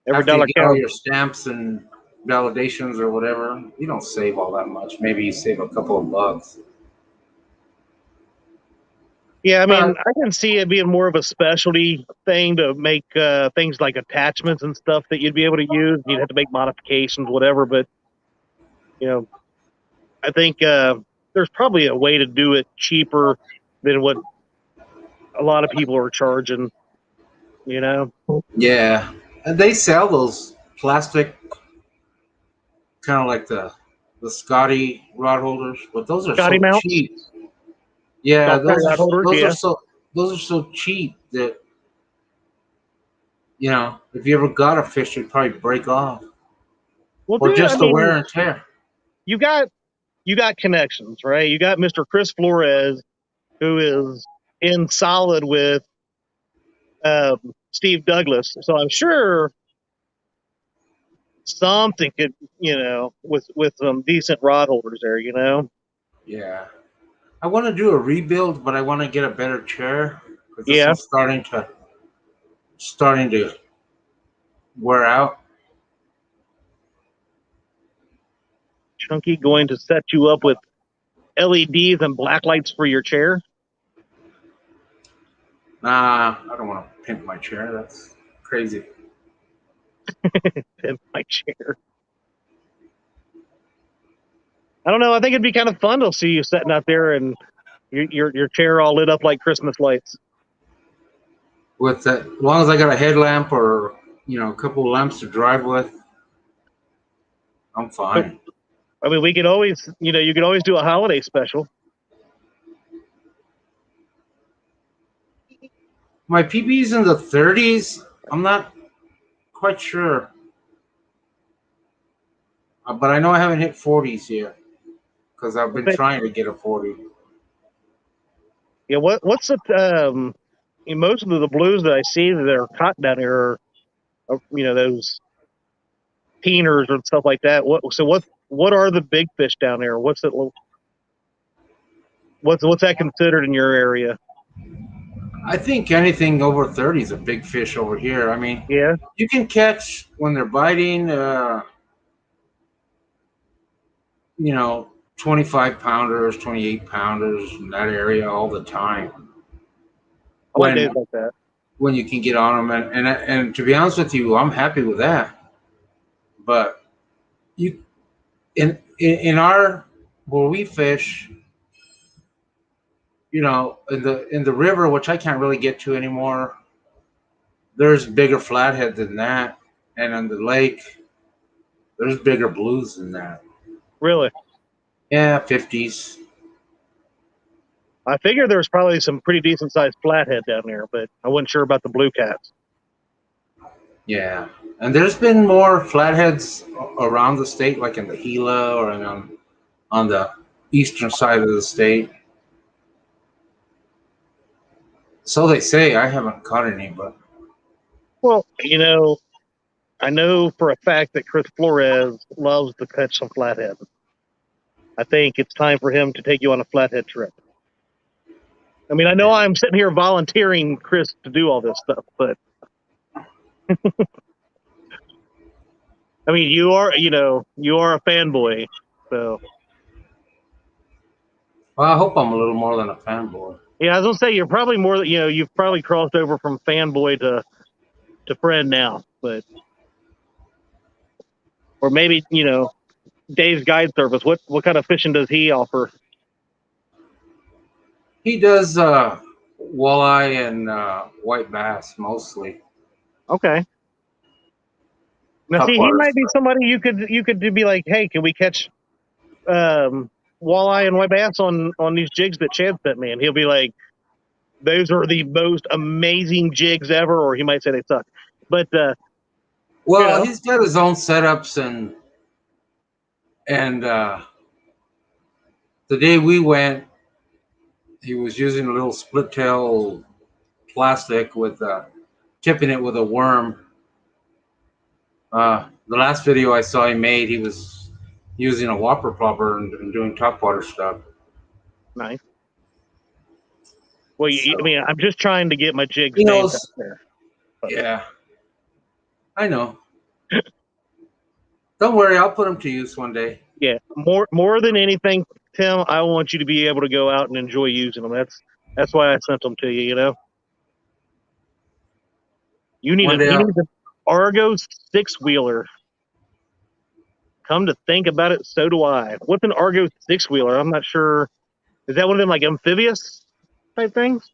Every After you dollar get all counts. your stamps and validations or whatever, you don't save all that much. Maybe you save a couple of bucks. Yeah, I mean, But I can see it being more of a specialty thing to make things like attachments and stuff that you'd be able to use. You'd have to make modifications, whatever. But you know, I think there's probably a way to do it cheaper than what a lot of people are charging. You know, yeah, and they sell those plastic, kind of like the Scotty rod holders, but those are Scotty so mounts, cheap. Yeah, Dockery rod holders. those are Yeah. so cheap that if you ever got a fish, it'd probably break off, Well, or dude, I just the wear mean, and tear. you got you got connections, right? You got Mr. Chris Flores, who is in solid with Steve Douglas. So I'm sure something could, with some decent rod holders there, Yeah, I want to do a rebuild, but I want to get a better chair because this Yeah. one's starting to wear out. Chunky going to set you up with LEDs and black lights for your chair. Nah, I don't want to pimp my chair. That's crazy. In my chair. I don't know. I think it'd be kind of fun to see you sitting out there and your chair all lit up like Christmas lights. With that, as long as I got a headlamp or a couple of lamps to drive with, I'm fine. I mean, we could always, you could always do a holiday special. My PB's in the 30s. I'm not quite sure, but I know I haven't hit 40s yet because I've been trying to get a 40. Yeah. What's it? Most of the blues that I see that are caught down here are those peeners and stuff like that. What are the big fish down there? What's it? What's that considered in your area? I think anything over 30 is a big fish over here. I mean, Yeah. you can catch when they're biting, 25 pounders, 28 pounders in that area all the time. I like days When like that. when you can get on them, and to be honest with you, I'm happy with that. But you in our where we fish, in the river, which I can't really get to anymore, there's bigger flathead than that, and on the lake, there's bigger blues than that. Really. Yeah, 50s. I figured there was probably some pretty decent sized flathead down there, but I wasn't sure about the blue cats. Yeah, and there's been more flatheads around the state, like in the Gila or on the eastern side of the state. So they say. I haven't caught any, but Well, I know for a fact that Chris Flores loves to catch some flathead. I think it's time for him to take you on a flathead trip. I mean, I know I'm sitting here volunteering Chris to do all this stuff, but I mean, you are a fanboy, so well, I hope I'm a little more than a fanboy. yeah. I was gonna say you're probably more. You've probably crossed over from fanboy to friend now, but or maybe Dave's Guide Service. What kind of fishing does he offer? He does walleye and white bass mostly. Okay. Now, Top see, he water might be stuff. somebody you could be like, hey, can we catch walleye and white bass on these jigs that Chad sent me? And he'll be like, those are the most amazing jigs ever, or he might say they suck. But Well, he's got his own setups, and the day we went, he was using a little split tail plastic with tipping it with a worm. The last video I saw he made, he was using a whopper plopper and doing topwater stuff. nice. Well, I So mean, I'm just trying to get my jigs he named out knows. there. Yeah, I know. Don't worry, I'll put them to use one day. Yeah, more than anything, Tim, I want you to be able to go out and enjoy using them. That's why I sent them to you. You know, you need One day, an Argo 6-wheeler. Come to think about it, so do I. What's an Argo 6-wheeler? I'm not sure. Is that one of them like amphibious type things?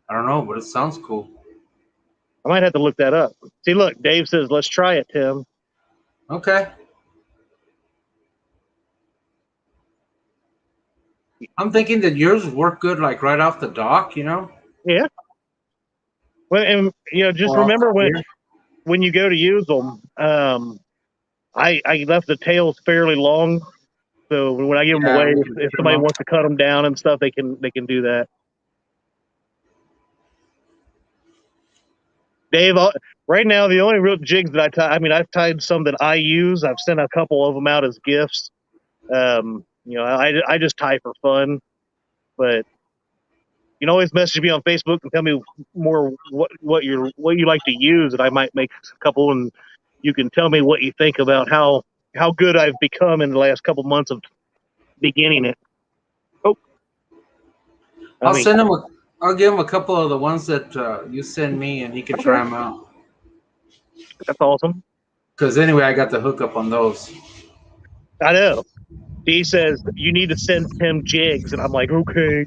I don't know, but it sounds cool. I might have to look that up. See, look, Dave says, let's try it, Tim. Okay. I'm thinking that yours work good, like right off the dock, you know? Yeah. Well, and just Or off remember the pier. when you go to use them, I left the tails fairly long, so when I give them Yeah, away, we can if trim somebody them. wants to cut them down and stuff, they can do that. Dave, right now the only real jigs that I tie, I mean, I've tied some that I use. I've sent a couple of them out as gifts. I just tie for fun, but you can always message me on Facebook and tell me more what you like to use, and I might make a couple, and you can tell me what you think about how good I've become in the last couple months of beginning it. Oh, I I'll mean, send him I'll give him a couple of the ones that you send me, and he can okay, try them out. that's awesome. Because anyway, I got the hookup on those. I know. He says you need to send him jigs, and I'm like, okay,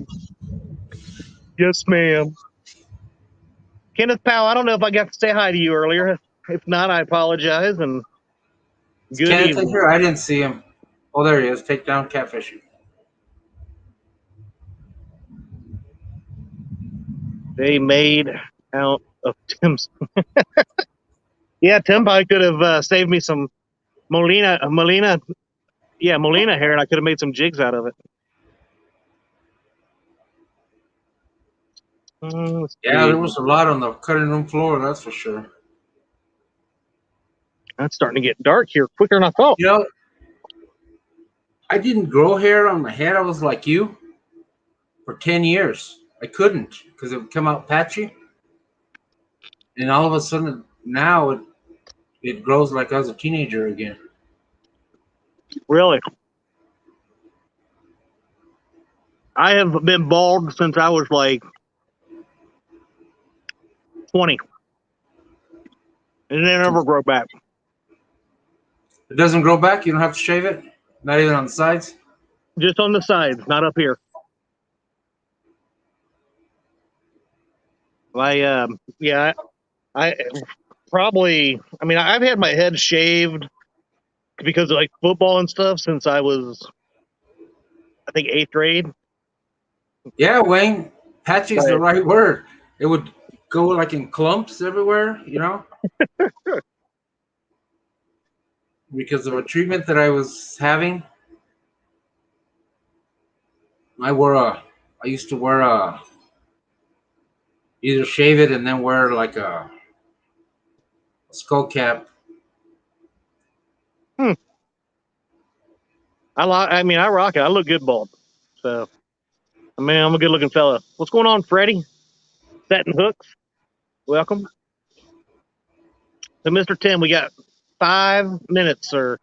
yes, ma'am. Kenneth Powell, I don't know if I got to say hi to you earlier. If not, I apologize, and Is good Kenneth in evening. here? I didn't see him. Oh, there he is. Take down catfishing. They made out of Tim's. Yeah, Tim probably could have saved me some Molina, Molina hair, and I could have made some jigs out of it. Let's Yeah, see. there was a lot on the cutting room floor, that's for sure. It's starting to get dark here quicker than I thought. You know, I didn't grow hair on my head. I was like you for 10 years. I couldn't because it would come out patchy. And all of a sudden, now it grows like I was a teenager again. Really, I have been bald since I was like 20, and it never grow back. It doesn't grow back. You don't have to shave it, not even on the sides. Just on the sides, not up here. I probably. I mean, I've had my head shaved because of like football and stuff since I was, I think, 8th grade. Yeah, Wayne, patchy is the But right word. It would go like in clumps everywhere, you know, because of a treatment that I was having. I used to wear either shave it and then wear like a skull cap. hmm, I mean, I rock it. I look good bald. So I mean, I'm a good looking fella. What's going on, Freddie? Setting hooks. Welcome. So, Mr. Tim, we got 5 minutes, sir.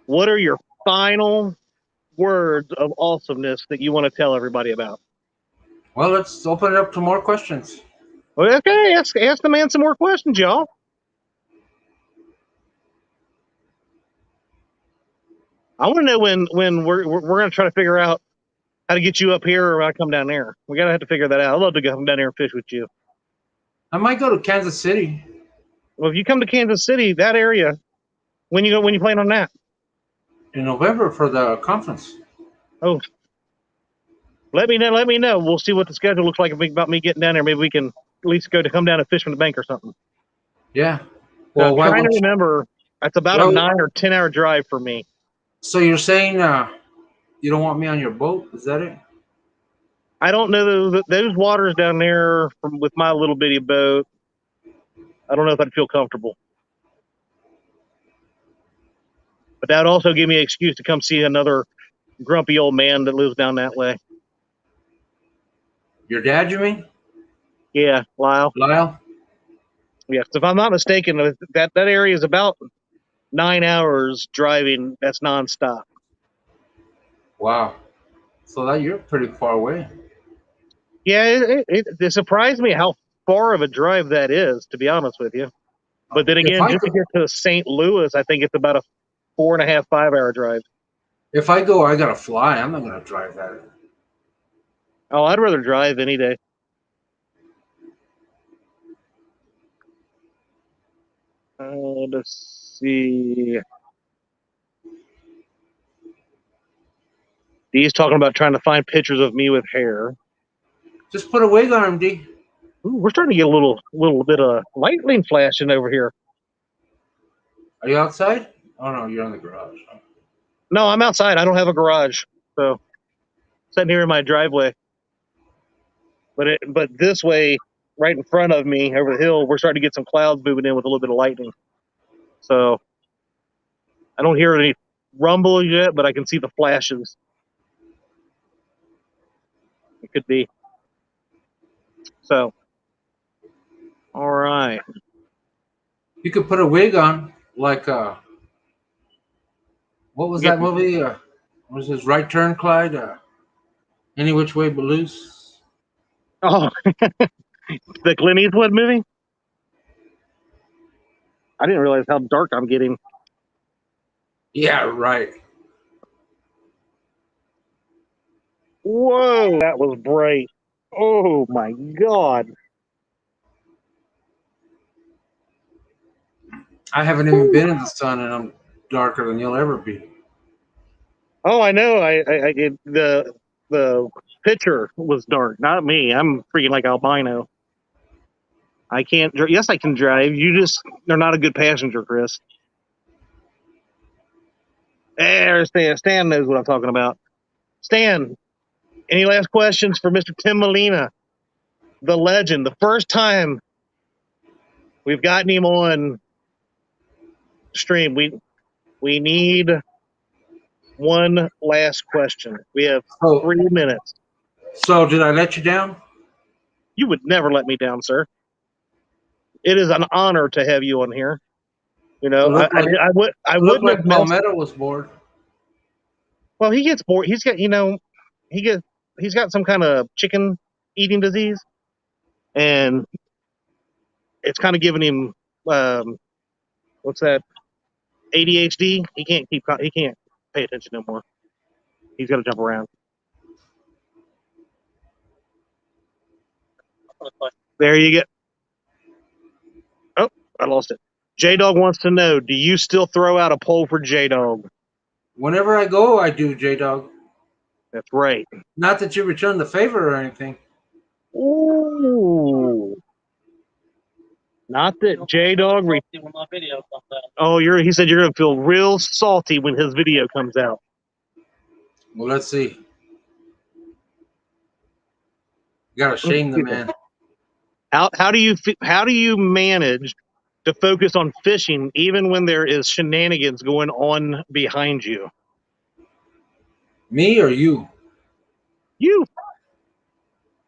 What are your final words of awesomeness that you want to tell everybody about? Well, let's open it up to more questions. Well, okay, ask the man some more questions, y'all. I want to know when we're going to try to figure out how to get you up here or when I come down there. We got to have to figure that out. I'd love to come down there and fish with you. I might go to Kansas City Well, if you come to Kansas City, that area, when you plan on that? in November for the conference. Oh, let me know. Let me know. We'll see what the schedule looks like about me getting down there. Maybe we can at least come down and fish from the bank or something. Yeah. So Well, I'm why trying would to you? remember. That's about a Well, 9 or 10 hour drive for me. so you're saying you don't want me on your boat? Is that it? I don't know those waters down there with my little bitty boat. I don't know if I'd feel comfortable. But that would also give me an excuse to come see another grumpy old man that lives down that way. Your dad, you mean? Yeah, Lyle. Lyle? Yes, if I'm not mistaken, that area is about 9 hours driving. That's nonstop. Wow. So that you're pretty far away. Yeah, it surprised me how far of a drive that is, to be honest with you. But then If again, I just to get to St. Louis, I think it's about a 4.5, 5 hour drive. if I go, I gotta fly. I'm not gonna drive that. Oh, I'd rather drive any day. Let's see. He's talking about trying to find pictures of me with hair. Just put a wig on him, D. Ooh, we're starting to get a little bit of lightning flashing over here. Are you outside? Oh no, you're in the garage. No, I'm outside. I don't have a garage, so sitting here in my driveway. But this way, right in front of me, over the hill, we're starting to get some clouds moving in with a little bit of lightning. So I don't hear any rumble yet, but I can see the flashes. It could be. So, all right. You could put a wig on, like what was Get, that movie? What was his Right Turn, Clyde? Any Which Way But Loose. oh, the Clint Eastwood movie? I didn't realize how dark I'm getting. Yeah, right. Whoa, that was bright. Oh my God. I haven't even been in the sun, and I'm darker than you'll ever be. Oh, I know. The picture was dark, not me. I'm freaking like albino. I can't. Yes, I can drive. They're not a good passenger, Chris. There, Stan. Stan knows what I'm talking about. Stan, any last questions for Mr. Tim Molina, the legend? The first time we've gotten him on stream. We need one last question. We have So, 3 minutes. so did I let you down? You would never let me down, sir. It is an honor to have you on here. You It know, looked like I it looked wouldn't have like missed. Palmetto was bored. Well, he gets bored. He's got he gets he's got some kind of chicken eating disease, and it's kind of giving him what's that, ADHD. He can't pay attention no more. He's got to jump around. There you go. Oh, I lost it. J Dog wants to know: do you still throw out a poll for J Dog? Whenever I go, I do, J Dog. That's right. Not that you return the favor or anything. Ooh. Not that J Dog. When my video comes out. Oh, he said you're gonna feel real salty when his video comes out. Well, let's see. You gotta shame the man. How do you manage to focus on fishing even when there is shenanigans going on behind you? Me or you? You,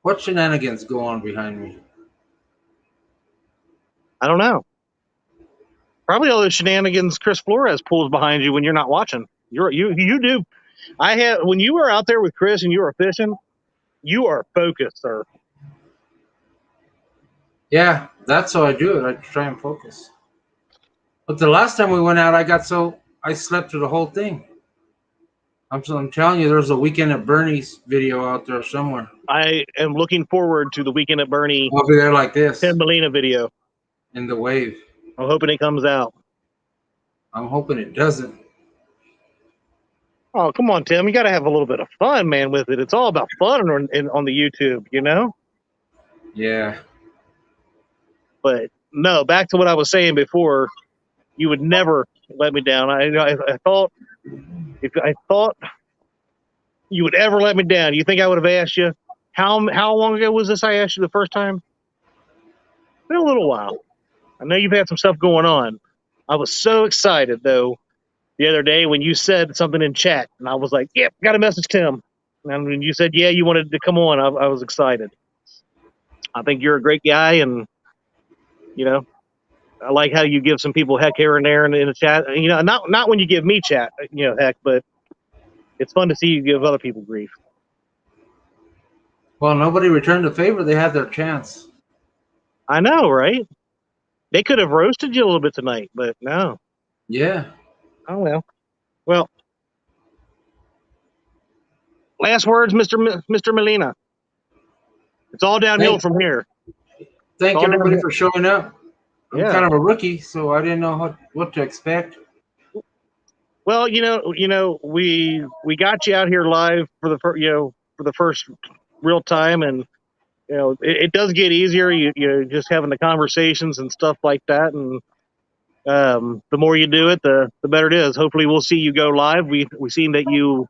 What shenanigans go on behind me? I don't know. Probably all those shenanigans Chris Flores pulls behind you when you're not watching. You do. When you were out there with Chris and you were fishing, you are focused, sir. Yeah, that's how I do it. I try and focus. But the last time we went out, I slept through the whole thing. I'm telling you, there's a Weekend at Bernie's video out there somewhere. I am looking forward to the Weekend at Bernie I'll be there like this Tim Molina video. in the wave. I'm hoping it comes out. I'm hoping it doesn't. Oh, come on, Tim. You got to have a little bit of fun, man, with it. It's all about fun on the YouTube, you know? Yeah. But no, back to what I was saying before. You would never let me down. I thought you would ever let me down. You think I would have asked you how long ago was this? I asked you the first time. It's been a little while. I know you've had some stuff going on. I was so excited though the other day when you said something in chat, and I was like, "Yep, got to message Tim." And when you said, "Yeah, you wanted to come on," I was excited. I think you're a great guy, and you know, I like how you give some people heck here and there in the chat. You know, not when you give me chat, heck, but it's fun to see you give other people grief. Well, nobody returned the favor. They had their chance. I know, right? They could have roasted you a little bit tonight, but no. Yeah. Oh well. Well, last words, Mr. Molina. It's all downhill Thank, from here. It's thank all everybody downhill. for showing up. I'm Yeah. kind of a rookie, so I didn't know what to expect. Well, we got you out here live for the first real time, and it does get easier. You just having the conversations and stuff like that, and the more you do it, the better it is. Hopefully, we'll see you go live. We seen that you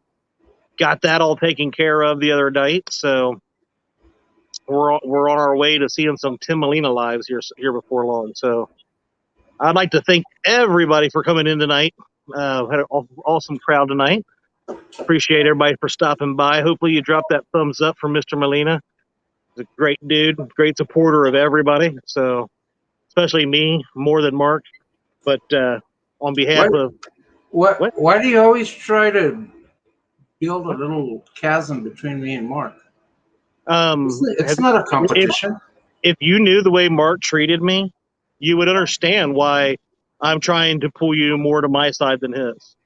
got that all taken care of the other night, so we're on our way to seeing some Tim Molina lives here before long. So I'd like to thank everybody for coming in tonight. Had an awesome crowd tonight. Appreciate everybody for stopping by. Hopefully you drop that thumbs up for Mr. Molina. He's a great dude, great supporter of everybody. So especially me, more than Mark. But on behalf Why, of what? why do you always try to build a little chasm between me and Mark? It's not a If competition. if you knew the way Mark treated me, you would understand why I'm trying to pull you more to my side than his.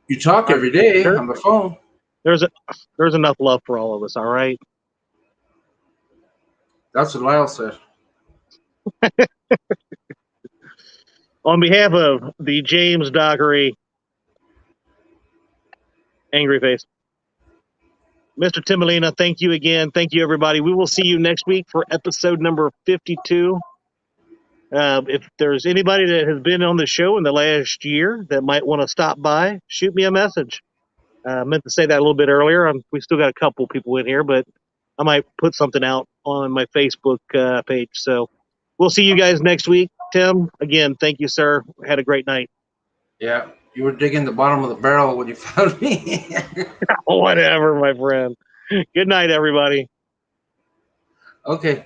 You talk every day There, on the phone. there's enough love for all of us. All right. That's what Lyle said. On behalf of the James Dockery Angry Face, Mr. Tim Molina, thank you again. Thank you, everybody. We will see you next week for episode number 52. If there's anybody that has been on the show in the last year that might want to stop by, shoot me a message. I meant to say that a little bit earlier. We still got a couple people in here, but I might put something out on my Facebook page. So we'll see you guys next week. Tim, again, thank you, sir. Had a great night. Yeah, you were digging the bottom of the barrel when you found me. Whatever, my friend. Good night, everybody. Okay.